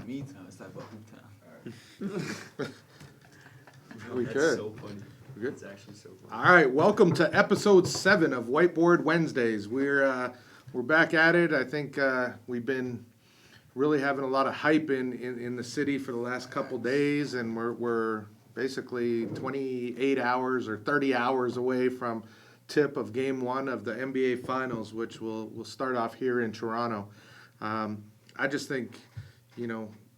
meantime, let's talk about Hoop Town. We That's could. so funny. Good. It's actually so funny. All right, welcome to episode 7 of Whiteboard Wednesdays. We're back at it. I think we've been really having a lot of hype in the city for the last couple days, and we're basically 28 hours or 30 hours away from tip of Game 1 of the NBA Finals, which will start off here in Toronto. I just think,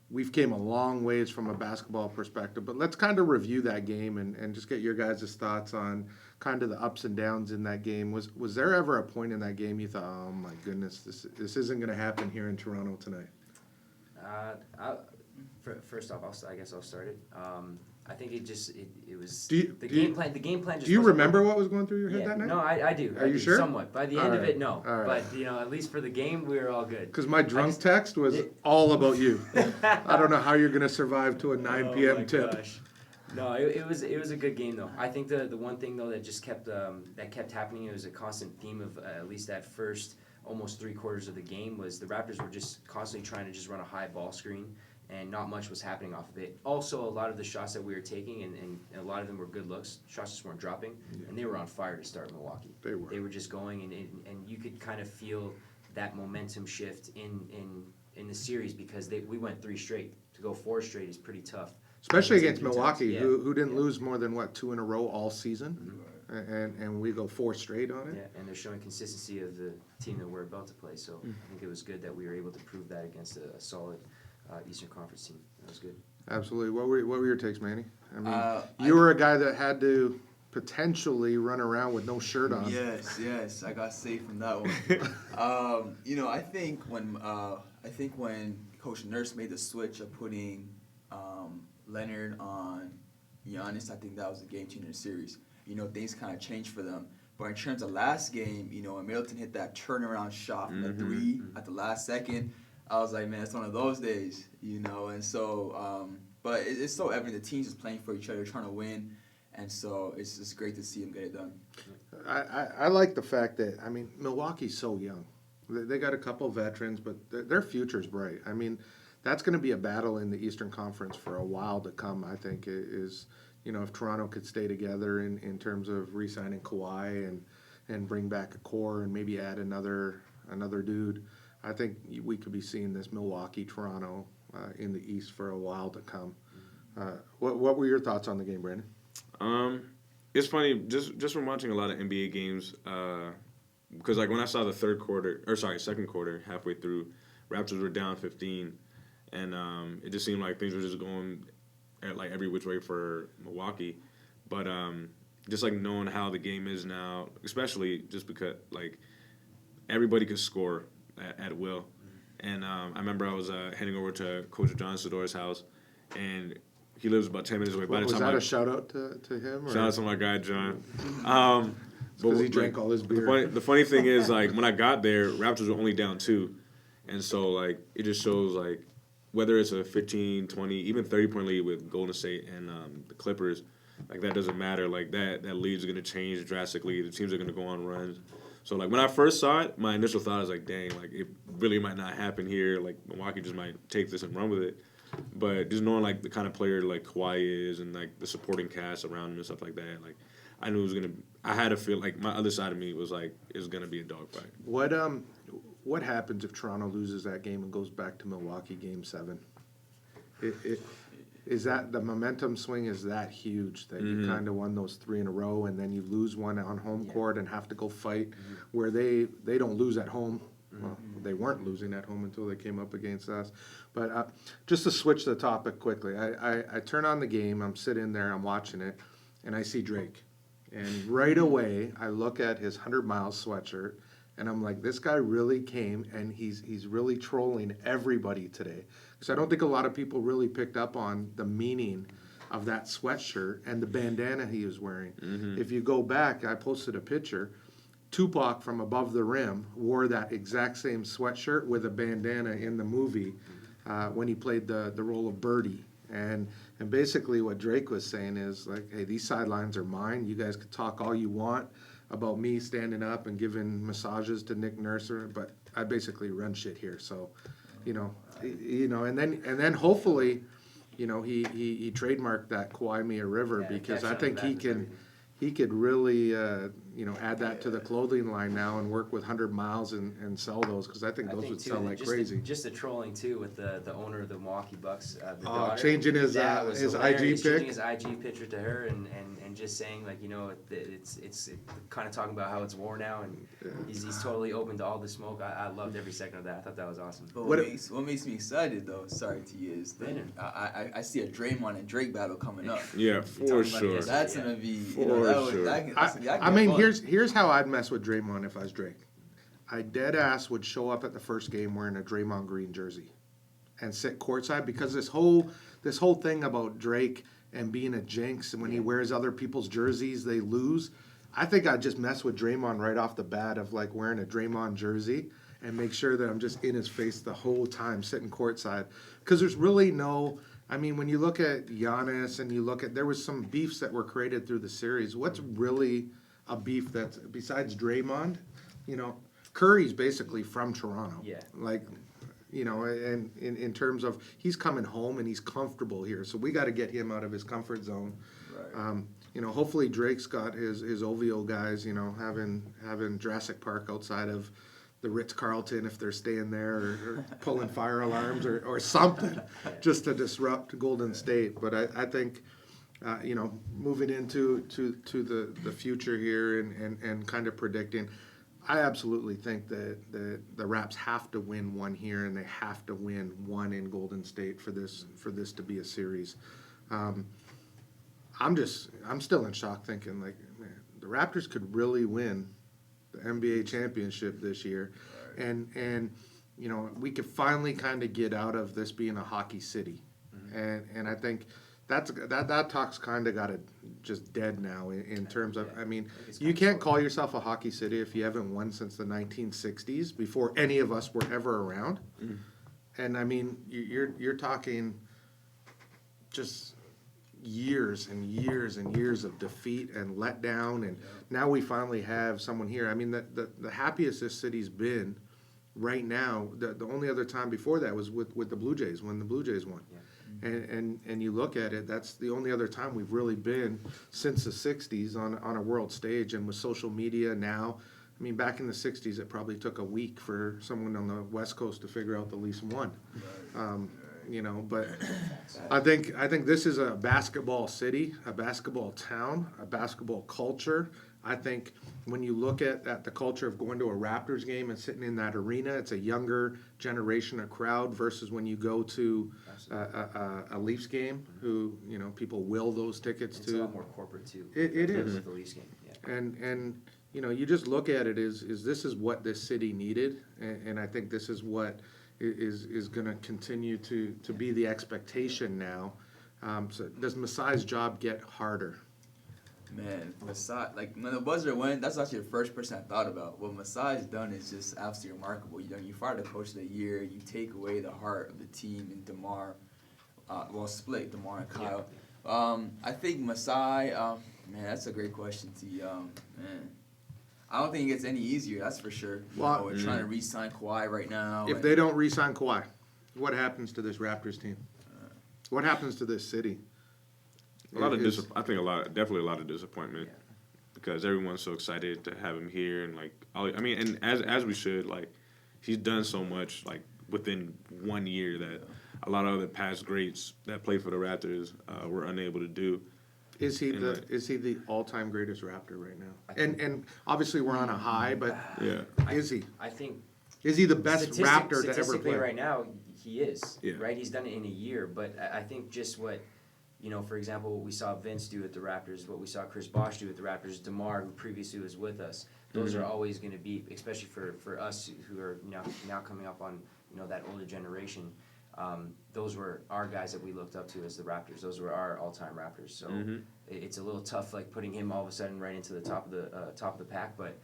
we've came a long ways from a basketball perspective, but let's kind of review that game and just get your guys' thoughts on kind of the ups and downs in that game. Was there ever a point in that game you thought, oh my goodness, this isn't going to happen here in Toronto tonight? First off, I guess I'll start it. I think it was The game plan just. Do you wasn't remember working. what was going through your head that night? No, I do. Are you sure? Somewhat. By the end All of right. it, no. All right. But at least for the game, we were all good. Because my drunk text was all about you. I don't know how you're going to survive to a 9 p.m. tip. Gosh. No, it was a good game though. I think the one thing though that just kept happening, it was a constant theme of at least that first almost 3/4 of the game, was the Raptors were just constantly trying to just run a high ball screen, and not much was happening off of it. Also, a lot of the shots that we were taking, and a lot of them were good looks, shots just weren't dropping, and they were on fire to start Milwaukee. They were just going, and you could kind of feel that momentum shift in the series, because we went 3 straight. To go 4 straight is pretty tough. Especially against Milwaukee, yeah. who didn't lose more than, 2 in a row all season? Mm-hmm. And we go 4 straight on it? Yeah, and they're showing consistency of the team that we're about to play. So I think it was good that we were able to prove that against a solid Eastern Conference team. That was good. Absolutely. What were your takes, Manny? I mean, you were a guy that had to potentially run around with no shirt on. Yes, I got saved from that one. I think when Coach Nurse made the switch of putting Leonard on Giannis, I think that was a game changer in the series. Things kind of changed for them. But in terms of last game, when Middleton hit that turnaround shot from the 3 at the last second, I was like, man, it's one of those days, And so, but it's so evident the teams is playing for each other, trying to win, and so it's just great to see them get it done. I like the fact that, Milwaukee's so young. They got a couple veterans, but their future's bright. That's going to be a battle in the Eastern Conference for a while to come, I think, is, if Toronto could stay together in terms of re-signing Kawhi and bring back a core and maybe add another dude. I think we could be seeing this Milwaukee-Toronto in the East for a while to come. What were your thoughts on the game, Brandon? It's funny, just from watching a lot of NBA games, because when I saw the second quarter, halfway through, Raptors were down 15, and it just seemed like things were just going at every which way for Milwaukee. But just knowing how the game is now, especially just because everybody could score at will. And I remember I was heading over to Coach John Sedor's house, and he lives about 10 minutes away. Was that a shout-out to him? Shout out to my guy, John. Because he drank all his beer. The funny thing is, when I got there, Raptors were only down 2. And so, it just shows, whether it's a 15, 20, even 30-point lead with Golden State and the Clippers, that doesn't matter. That lead's going to change drastically. The teams are going to go on runs. So, when I first saw it, my initial thought was, dang, it really might not happen here. Milwaukee just might take this and run with it. But just knowing, the kind of player, Kawhi is and, the supporting cast around him and stuff like that, I knew it was going to – I had to feel my other side of me was, it was going to be a dogfight. What happens if Toronto loses that game and goes back to Milwaukee Game 7? Is that the momentum swing is that huge that you kind of won those 3 in a row, and then you lose one on home court and have to go fight where they don't lose at home. Well, they weren't losing at home until they came up against us. But just to switch the topic quickly, I turn on the game, I'm sitting there, I'm watching it, and I see Drake. And right away, I look at his 100 Miles sweatshirt, and I'm like, this guy really came, and he's really trolling everybody today. Because I don't think a lot of people really picked up on the meaning of that sweatshirt and the bandana he was wearing. If you go back, I posted a picture. Tupac from Above the Rim wore that exact same sweatshirt with a bandana in the movie when he played the role of Birdie. And basically what Drake was saying is hey, these sidelines are mine. You guys can talk all you want about me standing up and giving massages to Nick Nurse, but I basically run shit here. So and then hopefully, he trademarked that Kawaii River Yeah, because catch I on think that he was can. everything. He could really, add that to the clothing line now and work with 100 Miles and sell those because I think those would sell like crazy. Just the trolling too with the owner of the Milwaukee Bucks, the Oh, daughter. changing his That was IG hilarious. pic? Changing his IG picture to her and just saying like it's kind of talking about how it's war now and he's totally open to all the smoke. I loved every second of that. I thought that was awesome. But What what makes me excited though, sorry to you, is that I see a Draymond and Drake battle coming up. Yeah, We for talked about it sure. yesterday. That's gonna be For sure. I mean, here's how I'd mess with Draymond if I was Drake. I dead ass would show up at the first game wearing a Draymond Green jersey and sit courtside because this whole thing about Drake and being a jinx and when he wears other people's jerseys they lose. I think I'd just mess with Draymond right off the bat of like wearing a Draymond jersey and make sure that I'm just in his face the whole time sitting courtside because there's really no. I mean, when you look at Giannis and you look at there was some beefs that were created through the series. What's really a beef that's besides Draymond? Curry's basically from Toronto. Yeah. Like, and in terms of he's coming home and he's comfortable here, so we got to get him out of his comfort zone. Right. Hopefully Drake's got his OVO guys, having Jurassic Park outside of the Ritz-Carlton if they're staying there or pulling fire alarms or something just to disrupt Golden State. But I think, moving into the future here and kind of predicting, I absolutely think that the Raps have to win one here and they have to win one in Golden State for this to be a series. I'm still in shock thinking like, man, the Raptors could really win the NBA championship this year, and we could finally kind of get out of this being a hockey city, and I think that talk's kind of got it just dead now in terms of I mean you can't call yourself a hockey city if you haven't won since the 1960s before any of us were ever around, and I mean you're talking just years and years and years of defeat and letdown, and now we finally have someone here. I mean, the happiest this city's been right now. The only other time before that was with the Blue Jays when the Blue Jays won, and you look at it, that's the only other time we've really been since the '60s on a world stage. And with social media now, I mean, back in the '60s, it probably took a week for someone on the West Coast to figure out the least one. But I think this is a basketball city, a basketball town, a basketball culture. I think when you look at the culture of going to a Raptors game and sitting in that arena, it's a younger generation of crowd versus when you go to a Leafs game, who people will those tickets It's to. a lot more corporate too. It is. With the Leafs game. Yeah. And you just look at it is this is what this city needed, and I think this is what is going to continue to be the expectation now. So does Masai's job get harder? Man, Masai, like when the buzzer went, that's actually the first person I thought about. What Masai's done is just absolutely remarkable. You fired the coach of the year, you take away the heart of the team and DeMar, split DeMar and Kyle. I think Masai, man, that's a great question, T. Man, I don't think it gets any easier, that's for sure. We're trying to re-sign Kawhi right now. If they don't re-sign Kawhi, what happens to this Raptors team? What happens to this city? Definitely a lot of disappointment because everyone's so excited to have him here and and as we should, like he's done so much like within 1 year that a lot of other past greats that played for the Raptors were unable to do. Is he the all-time greatest Raptor right now? And obviously we're on a high, but is he? I think Is he the best Raptor to ever statistically play? right now he is. Yeah. Right, he's done it in a year, but I think just what. For example, what we saw Vince do at the Raptors, what we saw Chris Bosh do at the Raptors, DeMar, who previously was with us, those are always going to be, especially for us who are now coming up on that older generation. Those were our guys that we looked up to as the Raptors. Those were our all-time Raptors. So it's a little tough, like putting him all of a sudden right into the top of the pack. But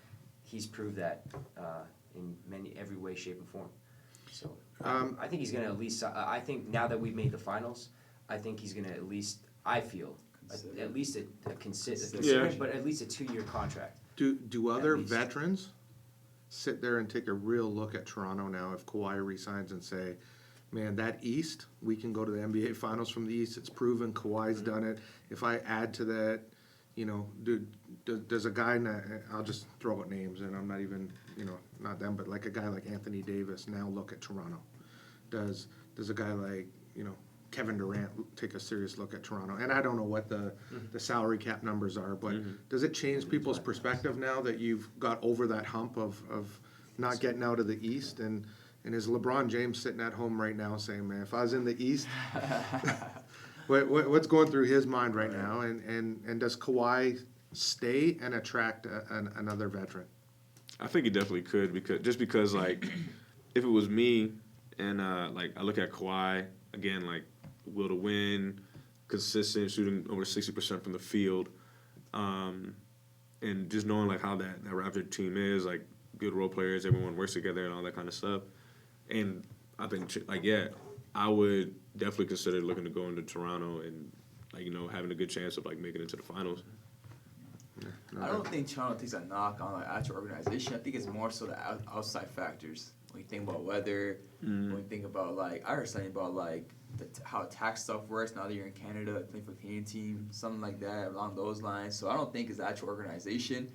he's proved that in every way, shape, and form. So I think he's going to at least. I think now that we've made the finals, I think he's going to at least. I feel at least a consideration, but at least a 2-year contract. Do other veterans sit there and take a real look at Toronto now if Kawhi resigns and say, man, that East, we can go to the NBA Finals from the East. It's proven. Kawhi's done it. If I add to that, you know, does a guy, I'll just throw out names, and I'm not even, you know, not them, but like a guy like Anthony Davis now look at Toronto? Does a guy like, you know, Kevin Durant take a serious look at Toronto? And I don't know what the salary cap numbers are, but does it change people's perspective now that you've got over that hump of not getting out of the East? And is LeBron James sitting at home right now saying, man, if I was in the East, what's going through his mind right now? And does Kawhi stay and attract another veteran? I think he definitely could, because like, if it was me and like I look at Kawhi again, like will to win, consistent, shooting over 60% from the field, and just knowing like how that Raptor team is, like good role players, everyone works together and all that kind of stuff. And I think like, yeah, I would definitely consider looking to go into Toronto and like, you know, having a good chance of like making it to the finals. I don't think Toronto takes a knock on like actual organization. I think it's more so the outside factors. When you think about weather, when you think about like, I heard something about like how tax stuff works now that you're in Canada, playing for a Canadian team, something like that along those lines. So I don't think it's the actual organization.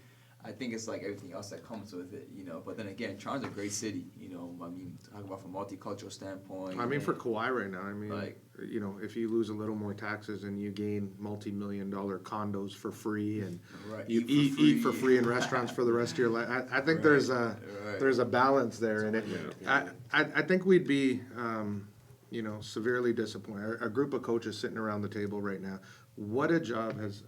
I think it's like everything else that comes with it, you know. But then again, Toronto's a great city, you know. I mean, talk about from a multicultural standpoint. I mean, for Kawhi right now, I mean, like, you know, if you lose a little more taxes and you gain multi-million-dollar condos for free and you eat for free in restaurants for the rest of your life, I think there's a balance there in it. I think we'd be, you know, severely disappointed. A group of coaches sitting around the table right now. What job has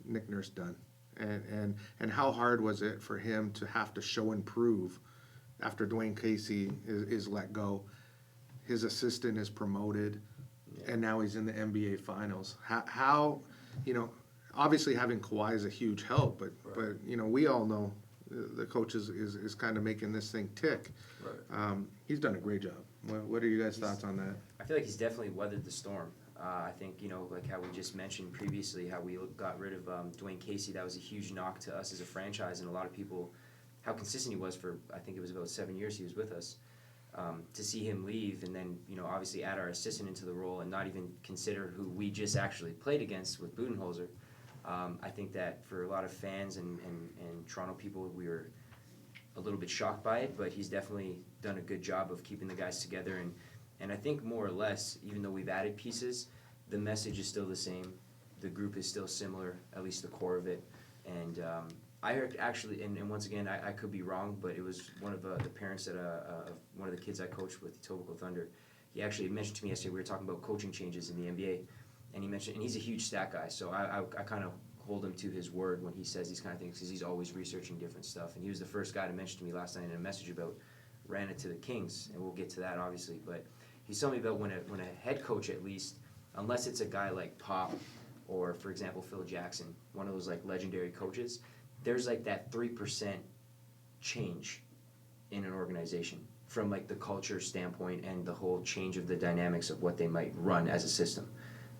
Nick Nurse done? And how hard was it for him to have to show and prove after Dwayne Casey is let go? His assistant is promoted, and now he's in the NBA Finals. How you know, obviously having Kawhi is a huge help, but you know, we all know the coach is kind of making this thing tick. Right. He's done a great job. What are you guys' thoughts on that? I feel like he's definitely weathered the storm. I think, you know, like how we just mentioned previously, how we got rid of Dwayne Casey. That was a huge knock to us as a franchise, and a lot of people, how consistent he was for, I think it was about 7 years he was with us. To see him leave and then, you know, obviously add our assistant into the role and not even consider who we just actually played against with Budenholzer. I think that for a lot of fans and Toronto people, we were a little bit shocked by it, but he's definitely done a good job of keeping the guys together. And I think more or less, even though we've added pieces, the message is still the same. The group is still similar, at least the core of it. And I heard actually, and once again, I could be wrong, but it was one of the parents that one of the kids I coached with, Etobicoke Thunder. He actually mentioned to me yesterday, we were talking about coaching changes in the NBA. And he mentioned, and he's a huge stat guy, so I kind of hold him to his word when he says these kind of things, because he's always researching different stuff. And he was the first guy to mention to me last night in a message about Rana to the Kings, and we'll get to that obviously, but he's telling me about when a head coach, at least, unless it's a guy like Pop or, for example, Phil Jackson, one of those like legendary coaches, there's like that 3% change in an organization from like the culture standpoint and the whole change of the dynamics of what they might run as a system.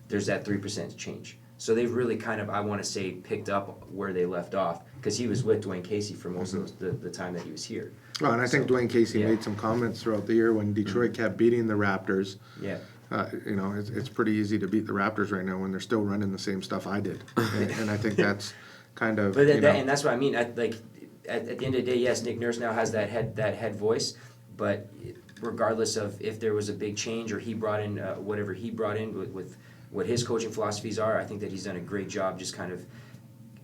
There's that 3% change. So they've really kind of, I want to say, picked up where they left off, because he was with Dwayne Casey for most of the time that he was here. Well, and I think Dwayne Casey made some comments throughout the year when Detroit kept beating the Raptors. Yeah. You know, it's pretty easy to beat the Raptors right now when they're still running the same stuff I did. And I think that's kind of, but and that's what I mean. At the end of the day, yes, Nick Nurse now has that head voice, but regardless of if there was a big change or he brought in whatever he brought in with what his coaching philosophies are, I think that he's done a great job just kind of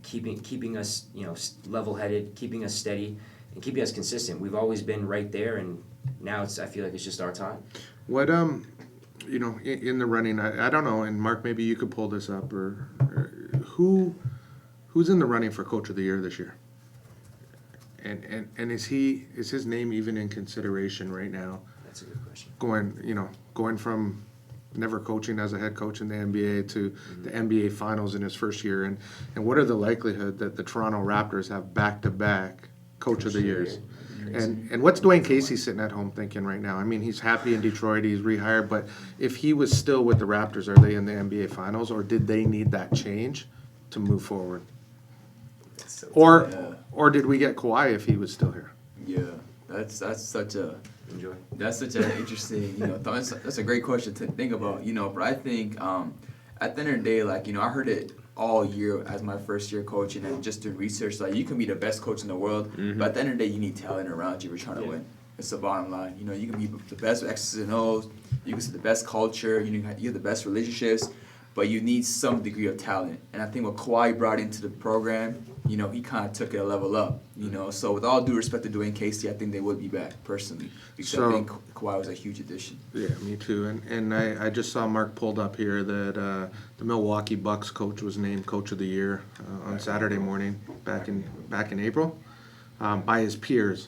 keeping us, you know, level-headed, keeping us steady, and keeping us consistent. We've always been right there, and now I feel like it's just our time. What you know, in the running, I don't know, and Mark, maybe you could pull this up, or who's in the running for Coach of the Year this year? And is his name even in consideration right now? That's a good question. Going from never coaching as a head coach in the NBA to the NBA Finals in his first year, and what are the likelihood that the Toronto Raptors have back-to-back Coach of the Years? And what's Dwayne Casey sitting at home thinking right now? I mean, he's happy in Detroit, he's rehired, but if he was still with the Raptors, are they in the NBA Finals, or did they need that change to move forward? Or Yeah. or did we get Kawhi if he was still here? Yeah, that's such a Enjoy. that's such an interesting that's a great question to think about. But I think at the end of the day, like I heard it all year as my first year coaching and just doing research. Like you can be the best coach in the world, but at the end of the day, you need talent around you if you're trying to win. It's the bottom line. You can be the best with X's and O's. You can see the best culture. You have the best relationships, but you need some degree of talent. And I think what Kawhi brought into the program, he kind of took it a level up. So with all due respect to Dwayne Casey, I think they would be back personally because I think Kawhi was a huge addition. Yeah, me too. And I just saw Mark pulled up here that the Milwaukee Bucks coach was named Coach of the Year on Saturday morning back in April by his peers.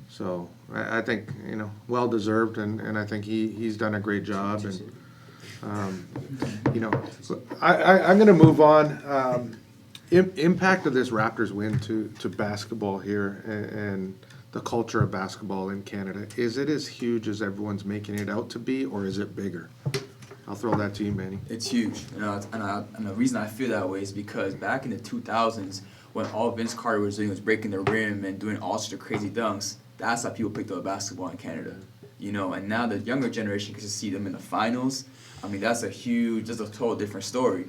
So I think well deserved, and I think he's done a great job. And I'm going to move on. Impact of this Raptors win to basketball here and the culture of basketball in Canada. Is it as huge as everyone's making it out to be, or is it bigger? I'll throw that to you, Manny. It's huge, and the reason I feel that way is because back in the 2000s, when all Vince Carter was doing was breaking the rim and doing all sorts of crazy dunks, that's how people picked up basketball in Canada. And now the younger generation gets to see them in the finals. I mean, that's a total different story.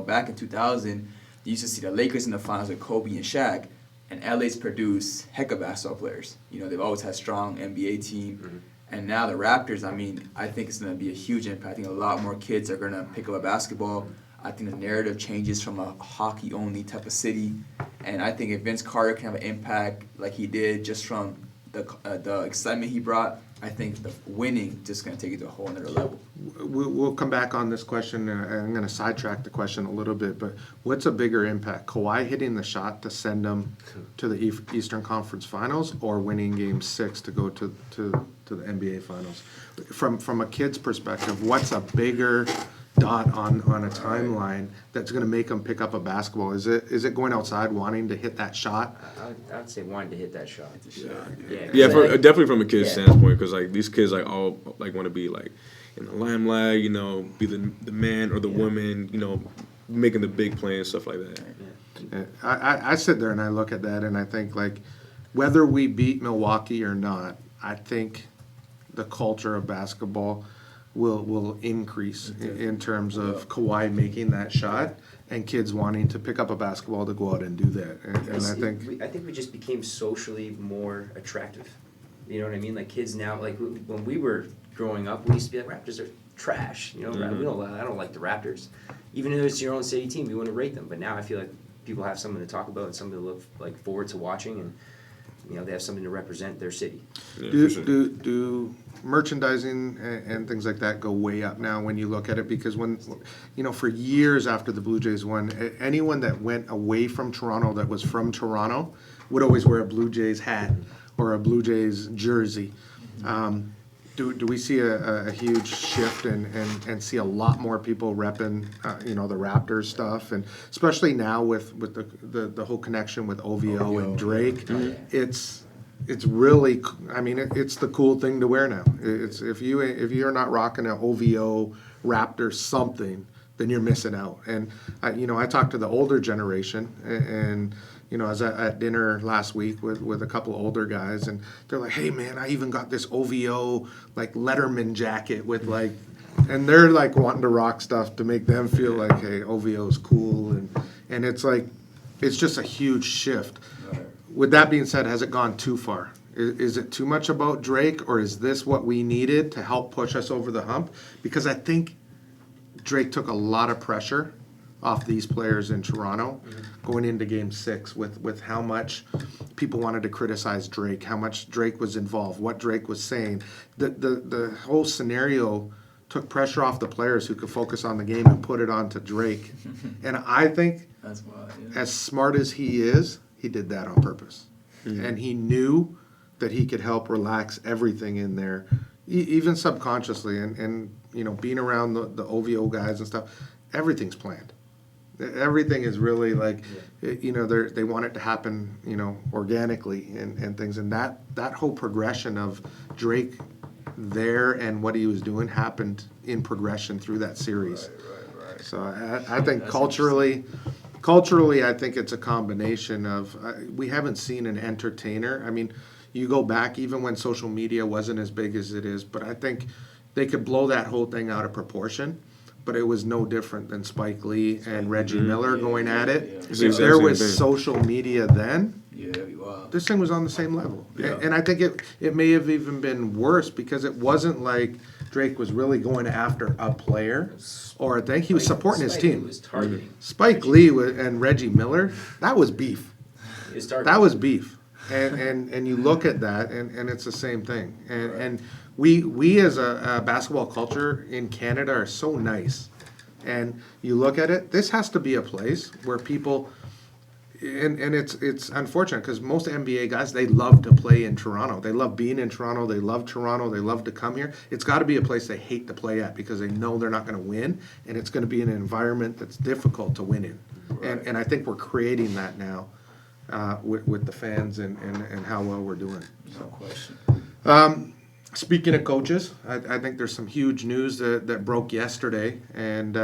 Back in 2000, you used to see the Lakers in the finals with Kobe and Shaq, and LA's produced heck of basketball players. They've always had strong NBA team. And now the Raptors, I think it's going to be a huge impact. I think a lot more kids are going to pick up a basketball. I think the narrative changes from a hockey-only type of city. And I think if Vince Carter can have an impact like he did just from the excitement he brought, I think the winning just going to take it to a whole other level. We'll come back on this question. I'm going to sidetrack the question a little bit, but what's a bigger impact? Kawhi hitting the shot to send them to the Eastern Conference Finals, or winning Game 6 to go to the NBA Finals? From a kid's perspective, what's a bigger dot on a timeline that's going to make them pick up a basketball? Is it going outside wanting to hit that shot? I'd say wanting to hit that shot. Yeah, definitely from a kid's standpoint, because these kids all want to be in the limelight, be the man or the woman, making the big play and stuff like that. I sit there and I look at that and I think whether we beat Milwaukee or not, I think the culture of basketball will increase in terms of Kawhi making that shot and kids wanting to pick up a basketball to go out and do that. And I think we just became socially more attractive. You know what I mean? Like kids now, when we were growing up, we used to be like, Raptors are trash. I don't like the Raptors. Even if it's your own city team, we wouldn't rate them. But now I feel like people have something to talk about and something to look forward to watching, and they have something to represent their city. Yeah, do merchandising and things like that go way up now when you look at it? Because when for years after the Blue Jays won, anyone that went away from Toronto that was from Toronto would always wear a Blue Jays hat or a Blue Jays jersey. Do we see a huge shift and see a lot more people repping the Raptors stuff, and especially now with the whole connection with OVO and Drake? It's really, it's the cool thing to wear now. It's if you're not rocking an OVO Raptor something, then you're missing out. And I talked to the older generation, and I was at dinner last week with a couple of older guys, and they're like, "Hey man, I even got this OVO Letterman jacket with and they're wanting to rock stuff to make them feel like, hey, OVO is cool, and it's it's just a huge shift." With that being said, has it gone too far? Is it too much about Drake, or is this what we needed to help push us over the hump? Because I think Drake took a lot of pressure off these players in Toronto going into Game 6 with how much people wanted to criticize Drake, how much Drake was involved, what Drake was saying. The whole scenario took pressure off the players who could focus on the game and put it onto Drake. And I think That's wild, yeah. as smart as he is, he did that on purpose. And he knew that he could help relax everything in there, even subconsciously. And being around the OVO guys and stuff, everything's planned. Everything is really they want it to happen, organically and things. And that whole progression of Drake there and what he was doing happened in progression through that series. Right. So I think culturally, culturally, I think it's a combination of, we haven't seen an entertainer. I mean, you go back even when social media wasn't as big as it is, but I think they could blow that whole thing out of proportion. But it was no different than Spike Lee and Reggie Miller going at it. Yeah. If there was Same thing. social media then, Yeah, wow. this thing was on the same level. Yeah. And I think it may have even been worse because it wasn't like Drake was really going after a player or a thing. He was supporting his Spike team. was targeting. Spike Lee and Reggie Miller, that was beef. He was targeting. That was beef. And you look at that and it's the same thing. And we as a basketball culture in Canada are so nice. And you look at it, this has to be a place where people, and it's unfortunate because most NBA guys, they love to play in Toronto. They love being in Toronto. They love Toronto. They love to come here. It's got to be a place they hate to play at because they know they're not going to win. And it's going to be an environment that's difficult to win in. Right. And I think we're creating that now with the fans and how well we're doing. No question. Speaking of coaches, I think there's some huge news that broke yesterday, and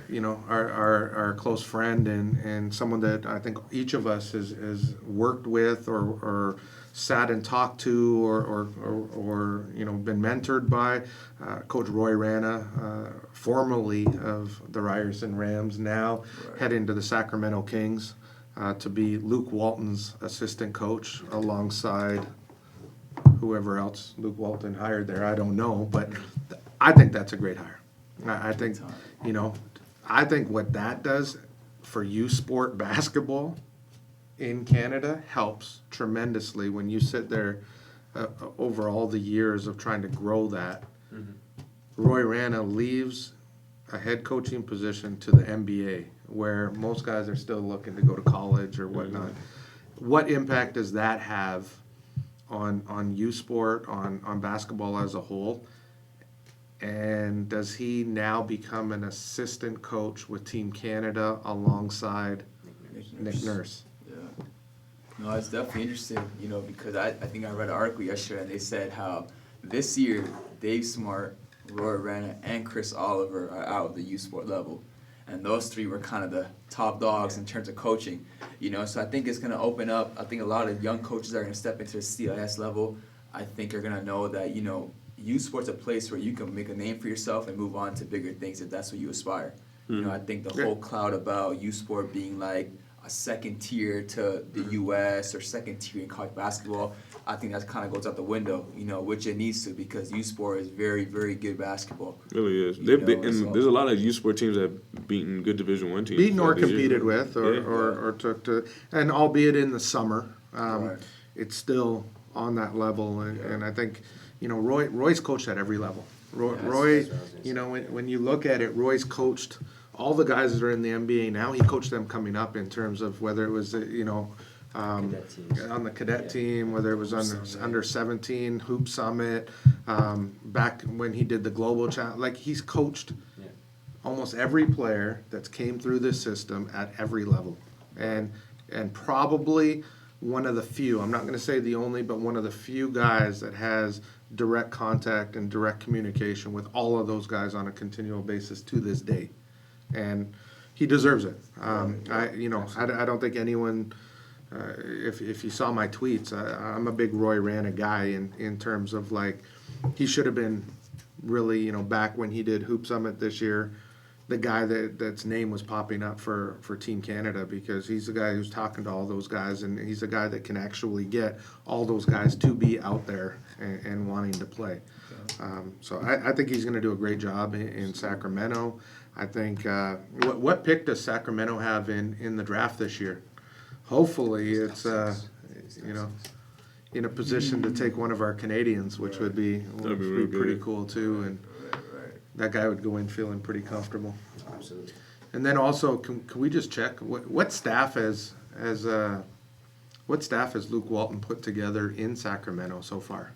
you know, our close friend and someone that I think each of us has worked with or sat and talked to or you know been mentored by, Coach Roy Rana, formerly of the Ryerson Rams, now heading to the Sacramento Kings to be Luke Walton's assistant coach alongside whoever else Luke Walton hired there, I don't know, but I think that's a great hire. I think, you know, I think what that does for youth sport basketball in Canada helps tremendously when you sit there over all the years of trying to grow that. Roy Rana leaves a head coaching position to the NBA, where most guys are still looking to go to college or whatnot. What impact does that have on youth sport, on basketball as a whole? And does he now become an assistant coach with Team Canada alongside Nick Nurse? Yeah. No, it's definitely interesting, you know, because I think I read an article yesterday and they said how this year Dave Smart, Roy Rana, and Chris Oliver are out of the youth sport level. And those three were kind of the top dogs in terms of coaching, you know. So I think it's going to open up. I think a lot of young coaches are going to step into the CIS level. I think are going to know that, you know, youth sport's a place where you can make a name for yourself and move on to bigger things if that's what you aspire. You know, I think the whole cloud about youth sport being like a second tier to the U.S. or second tier in college basketball, I think that kind of goes out the window, you know, which it needs to, because youth sport is very, very good basketball. It really is. So There's a lot of youth sport teams that have beaten good Division I teams. Beaten or throughout the years. competed with or took to, and albeit in the summer, Right. it's still on that level. And I think, you know, Roy's coached at every level. Roy, that's what I was gonna you know, when you look at it, Roy's coached all the guys that are in the NBA now. He coached them coming up in terms of whether it was, you know, Cadet teams. on the cadet team, whether it was under 17, Hoop Summit, back when he did the Global Challenge. Like, he's coached almost every player that's came through this system at every level. And probably one of the few, I'm not going to say the only, but one of the few guys that has direct contact and direct communication with all of those guys on a continual basis to this day. And he deserves it. I don't think anyone, if you saw my tweets, I'm a big Roy Rana guy in terms of, like, he should have been really, you know, back when he did Hoop Summit this year, the guy that's name was popping up for Team Canada, because he's the guy who's talking to all those guys, and he's a guy that can actually get all those guys to be out there and wanting to play. So I think he's going to do a great job in Sacramento. I think, what pick does Sacramento have in the draft this year? Hopefully it's, you know, in a position to take one of our Canadians, which would be really pretty good. cool too. And that guy would go in feeling pretty comfortable. Absolutely. And then also, can we just check what staff has Luke Walton put together in Sacramento so far?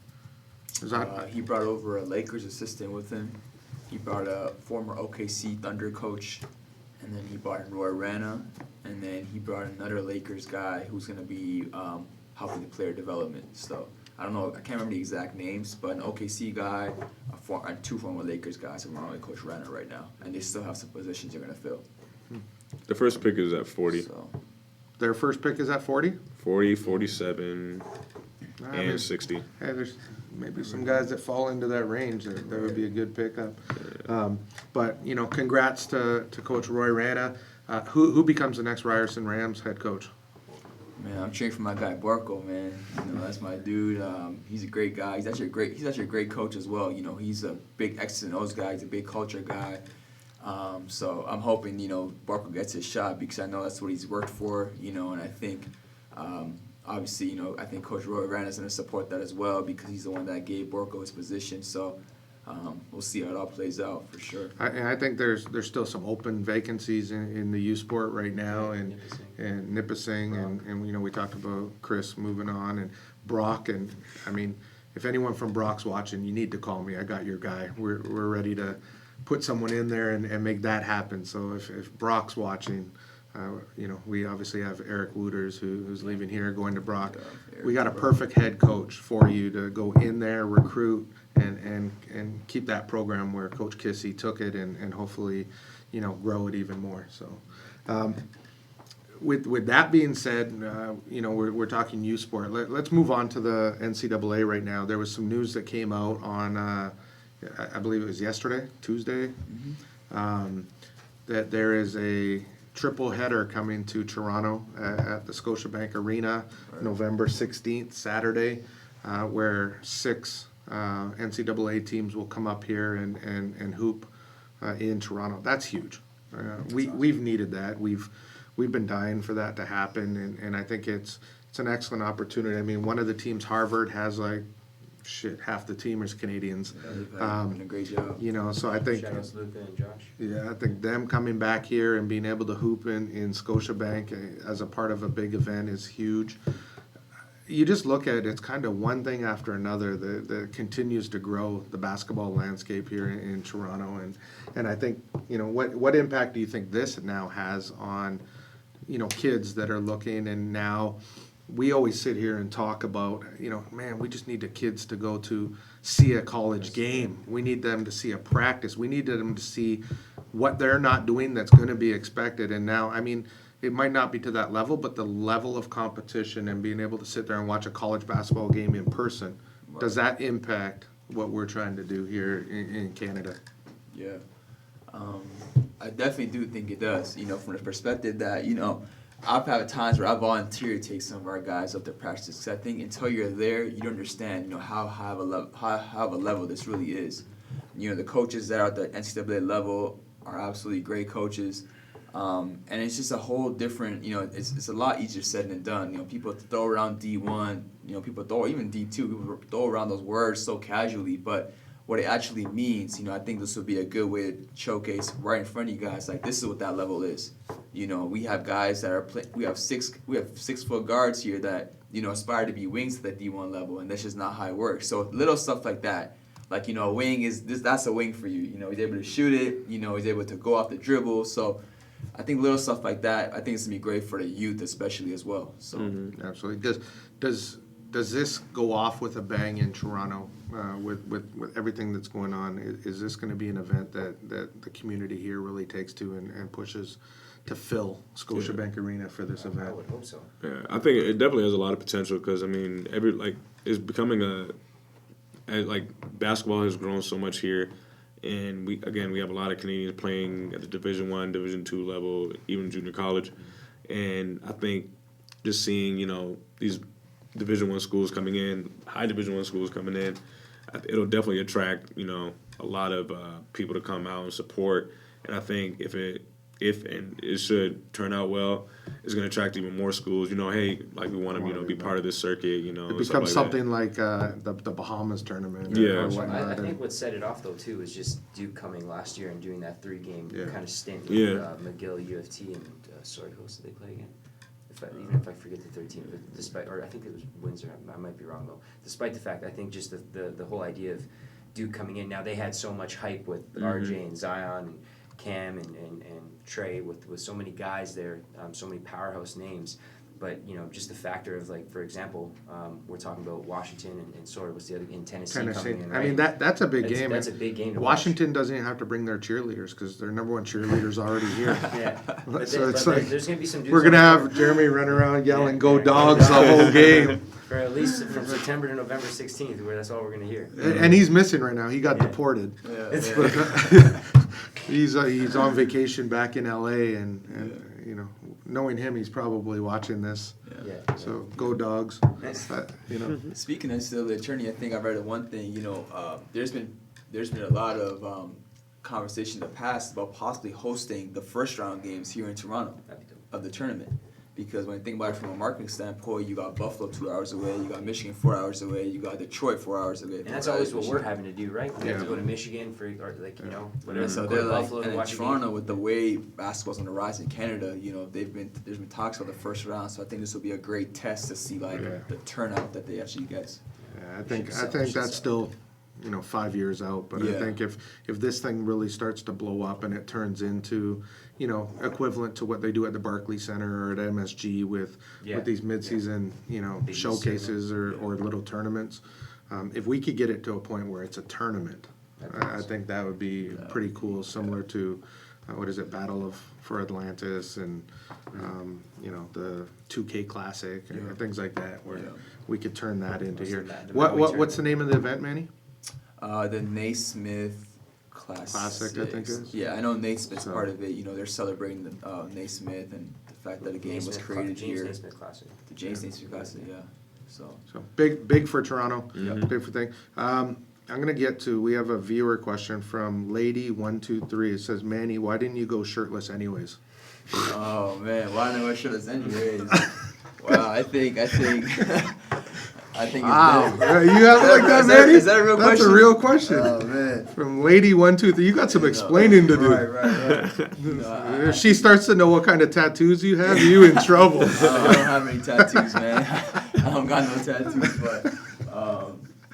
Is that, He brought over a Lakers assistant with him. He brought a former OKC Thunder coach, and then he brought in Roy Rana, and then he brought another Lakers guy who's going to be helping the player development. So I don't know, I can't remember the exact names, but an OKC guy, and two former Lakers guys are running Coach Rana right now, and they still have some positions they're going to fill. The first pick is at 40. So, Their first pick is at 40? 40, 47, I mean, and 60. Hey, there's maybe some guys that fall into that range that would be a good pickup. But, you know, congrats to Coach Roy Rana. Who becomes the next Ryerson Rams head coach? man, I'm cheering for my guy Barco, man. You know, that's my dude. He's a great guy. He's actually a great coach as well. You know, he's a big X's and O's guy. He's a big culture guy. So I'm hoping, you know, Barco gets his shot because I know that's what he's worked for, you know, and I think, obviously, you know, I think Coach Roy Rana is going to support that as well because he's the one that gave Barco his position. So we'll see how it all plays out for sure. I think there's still some open vacancies in the U Sport right now, and Nipissing, and you know, we talked about Chris moving on, and Brock, and I mean, if anyone from Brock's watching, you need to call me. I got your guy. We're ready to put someone in there and make that happen. So if Brock's watching, you know, we obviously have Eric Wooters who's leaving here, going to Brock. We got a perfect head coach for you to go in there, recruit, and keep that program where Coach Kissy took it, and hopefully, you know, grow it even more. So, with that being said, you know, we're talking U Sport. Let's move on to the NCAA right now. There was some news that came out on, I believe it was yesterday, Tuesday, that there is a triple header coming to Toronto at the Scotiabank Arena, November 16th, Saturday, where 6 NCAA teams will come up here and hoop in Toronto. That's huge. We've needed that. We've been dying for that to happen, and I think it's an excellent opportunity. I mean, one of the teams, Harvard, has like half the team is Canadians. Yeah, they've done a great job. You know, so I think Shout out to Luca and Josh. I think them coming back here and being able to hoop in Scotiabank as a part of a big event is huge. You just look at it, it's kind of one thing after another that continues to grow the basketball landscape here in Toronto. And I think, you know, what impact do you think this now has on, you know, kids that are looking? And now we always sit here and talk about, you know, man, we just need the kids to go to see a college game. We need them to see a practice. We need them to see what they're not doing that's going to be expected. And now, I mean, it might not be to that level, but the level of competition and being able to sit there and watch a college basketball game in person, does that impact what we're trying to do here in Canada? Yeah. I definitely do think it does, you know, from the perspective that, you know, I've had times where I volunteer to take some of our guys up to practice because I think until you're there, you don't understand, you know, how high of a level this really is. You know, the coaches that are at the NCAA level are absolutely great coaches. And it's just a whole different, you know, it's a lot easier said than done. You know, people throw around D1, you know, people throw, even D2, people throw around those words so casually, but what it actually means, you know, I think this would be a good way to showcase right in front of you guys, like, this is what that level is. You know, we have guys that are we have 6-foot guards here that, you know, aspire to be wings at the D1 level, and that's just not how it works. So little stuff like that, like, you know, a wing that's a wing for you. You know, he's able to shoot it, you know, he's able to go off the dribble. So I think little stuff like that, I think it's gonna be great for the youth especially as well. So Absolutely. Does this go off with a bang in Toronto with everything that's going on? Is this going to be an event that the community here really takes to and pushes to fill Scotiabank Arena for this event? I would hope so. Yeah, I think it definitely has a lot of potential because I mean, it's becoming like basketball has grown so much here, and we have a lot of Canadians playing at the Division I, Division II level, even junior college, and I think just seeing, you know, these Division I schools coming in, high Division I schools coming in, it'll definitely attract, you know, a lot of people to come out and support. And I think if and it should turn out well, it's going to attract even more schools. You know, hey, like we want to, you know, be part of this circuit. You know, It becomes something like the Bahamas tournament. Yeah. or I whatnot. think what set it off though too is just Duke coming last year and doing that 3-game kind of stint with McGill, U of T, and sorry, who else did they play again? Even if I forget the 13, but I think it was Windsor. I might be wrong though. Despite the fact, I think just the whole idea of Duke coming in. Now they had so much hype with RJ and Zion and Cam and Trey with so many guys there, so many powerhouse names. But just the factor of, like, for example, we're talking about Washington and sort of what's the other in Tennessee coming in, right? I mean, that's a big game. That's a big game to Washington doesn't even have to bring their cheerleaders because their number one cheerleader's already here. Yeah, but So it's like, there's gonna be some dudes we're gonna on the have Jeremy running around yelling, Yeah, "Go yeah, Dogs!" the whole game. for at least from September to November 16th, where that's all we're gonna hear. And he's missing right now. He got Yeah. deported. Yeah. He's on vacation back in LA, and knowing him, he's probably watching this. Yeah. So go Dogs. Nice. Speaking of still the attorney, I think I read one thing. There's been a lot of conversation in the past about possibly hosting the first round games here in Toronto That'd be dope. of the tournament. Because when you think about it from a marketing standpoint, you got Buffalo 2 hours away, you got Michigan 4 hours away, you got Detroit 4 hours away. And that's always what we're having to do, right? We have to Yeah. go to Michigan for, or whatever. And so go they're to like, Buffalo to and in watch a game. Toronto, with the way basketball's on the rise in Canada, there's been talks about the first round. So I think this will be a great test to see the turnout that they actually get. Yeah, I think that's still 5 years out, but I Yeah. think if this thing really starts to blow up and it turns into equivalent to what they do at the Barclays Center or at MSG with these midseason Big showcases or little tournaments, if we could get it to a point where it's a tournament, I think that would be pretty cool, similar to Battle for Atlantis and the 2K Classic and things like that, where we could turn that into here. What's the name of the event, Manny? The Naismith Classic, I think it is. Yeah, I know Naismith's part of it. They're celebrating the Naismith and the fact that a game was created here. Naismith Classic. The James Naismith Classic, yeah. So big for Toronto. Mhm. Big for thing. I'm gonna get to. We have a viewer question from Lady123. It says, Manny, why didn't you go shirtless anyways? Oh man, why didn't I show this anyways? Wow, I think it's Wow, better. you have it like that, Manny? Is that a real question? That's a real question. Oh man. From Lady123. You got some explaining to do. Right. If she starts to know what kind of tattoos you have, you in trouble. I don't have any tattoos, man. I don't got no tattoos, but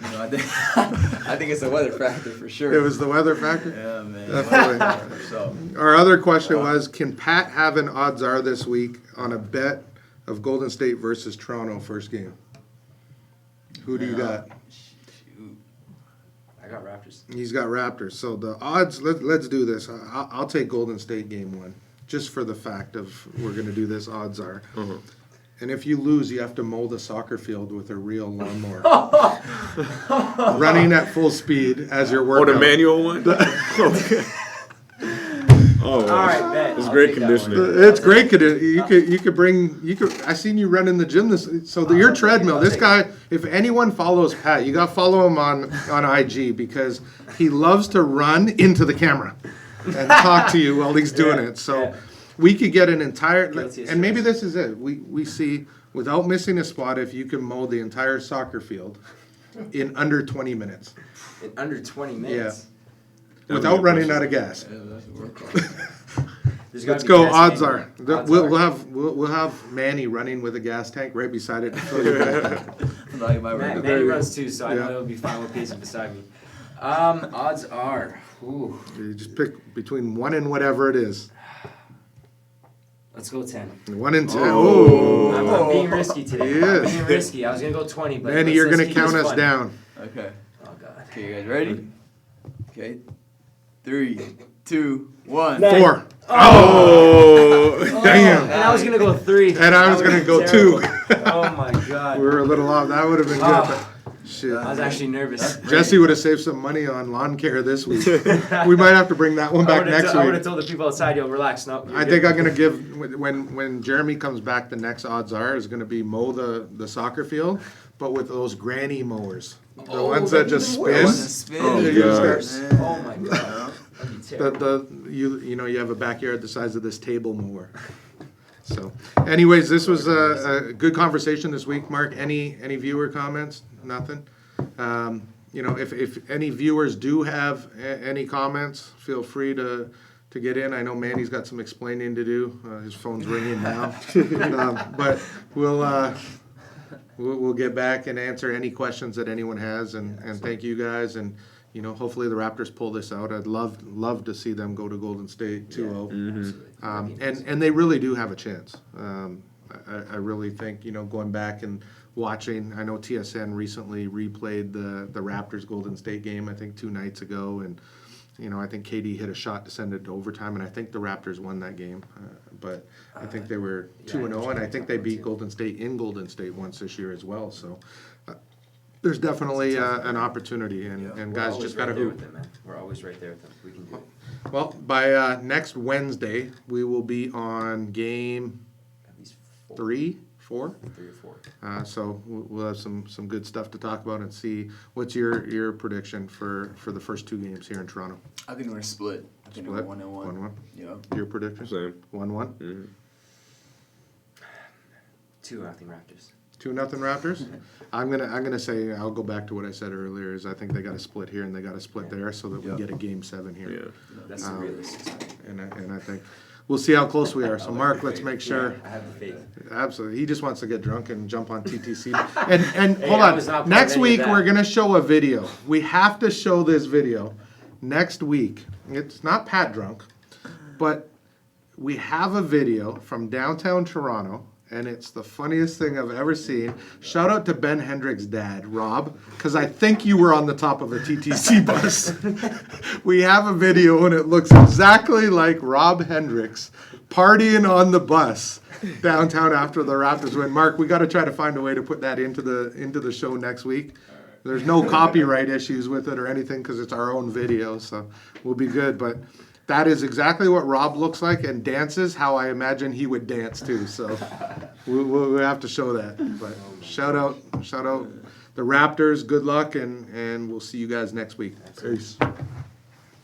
I think it's a weather factor for sure. It was the weather factor? Yeah, man. Definitely. So, Our other question was, can Pat have an odds are this week on a bet of Golden State versus Toronto first game? Who do you got? shoot. I got Raptors. He's got Raptors. So the odds, let's do this. I'll take Golden State game one, just for the fact of we're going to do this odds are. Uh-huh. And if you lose, you have to mow the soccer field with a real lawnmower. Running at full speed as you're Oh, working. the manual one? Okay. Oh, All right, bet. It's I'll great take that conditioning. one. It's great. You could bring. I seen you run in the gym your treadmill. This guy, if anyone follows Pat, you got to follow him on IG because he loves to run into the camera and talk to you while he's doing it. So we could get an entire, and maybe this is it. We see, without missing a spot, if you can mow the entire soccer field in under 20 minutes. In under 20 minutes. Without running out of gas. Yeah, that's a workout. Let's go. Odds are. We'll have Manny running with a gas tank right beside it. Manny runs too, so I know Yeah. he'll be fine with pacing beside me. Odds are. Ooh. You just pick between 1 and whatever it is. Let's go 10. 1 and 10. Oh. I'm being risky today. He I'm is. being risky. I was gonna go 20, but Manny, you're let's gonna keep this count us fun. down. Okay. Oh god. Okay, you guys ready? Okay. 3, 2, 1. 4. Oh, Damn. And I was gonna go 3. And I was That gonna would've go been 2. terrible. Oh my god. We were a little off. That would have been good. Oh. But shit. I was actually nervous. Jesse would have saved some money on lawn care this week. We might have to bring that one back next I would week. have told the people outside, yo, relax. No, I think I'm gonna give when Jeremy comes back. The next odds are is gonna be mow the soccer field, but with those granny mowers, the ones that just spin. Oh, You just God. start- Oh my god. That'd be terrible. you have a backyard the size of this table mower. So, anyways, this was a good conversation this week. Mark, any viewer comments? Nothing. If any viewers do have any comments, feel free to get in. I know Manny's got some explaining to do. His phone's ringing now, but we'll get back and answer any questions that anyone has. And thank you guys. And hopefully the Raptors pull this out. I'd love to see them go to Golden State 2-0. Absolutely. And they really do have a chance. I really think, going back and watching, I know TSN recently replayed the Raptors Golden State game, I think 2 nights ago, and I think KD hit a shot to send it to overtime, and I think the Raptors won that game. But I think they were 2-0, and I think they beat Golden State in Golden State once this year as well. So there's definitely an opportunity, and guys just got to hoop. We're always right there with them. We can do it. Well, by next Wednesday, we will be on game At least 3, 4. 3 or 4. So we'll have some good stuff to talk about and see what's your prediction for the first 2 games here in Toronto. I think we're split. I think we're 1-1. 1-1. Yeah. Your prediction? Same. 1-1. Mm-hmm. 2-0 Raptors. 2-0 Raptors. I'm gonna say, I'll go back to what I said earlier. Is I think they got to split here and they got to split there so that we get a game 7 here. Yeah. That's the realistic side. And I think we'll see how close we are. So Mark, let's make sure. I have the faith. Absolutely. He just wants to get drunk and jump on TTC. And Hey, hold I was not on. playing Next any of week that. we're gonna show a video. We have to show this video next week. It's not Pat drunk, but we have a video from downtown Toronto, and it's the funniest thing I've ever seen. Shout out to Ben Hendricks' dad, Rob, because I think you were on the top of a TTC bus. We have a video, and it looks exactly like Rob Hendricks partying on the bus downtown after the Raptors win. Mark, we got to try to find a way to put that into the show next week. There's no copyright issues with it or anything because it's our own video, so we'll be good. But that is exactly what Rob looks like and dances how I imagine he would dance too. So we'll have to show that. But shout out the Raptors. Good luck, and we'll see you guys next week. Peace.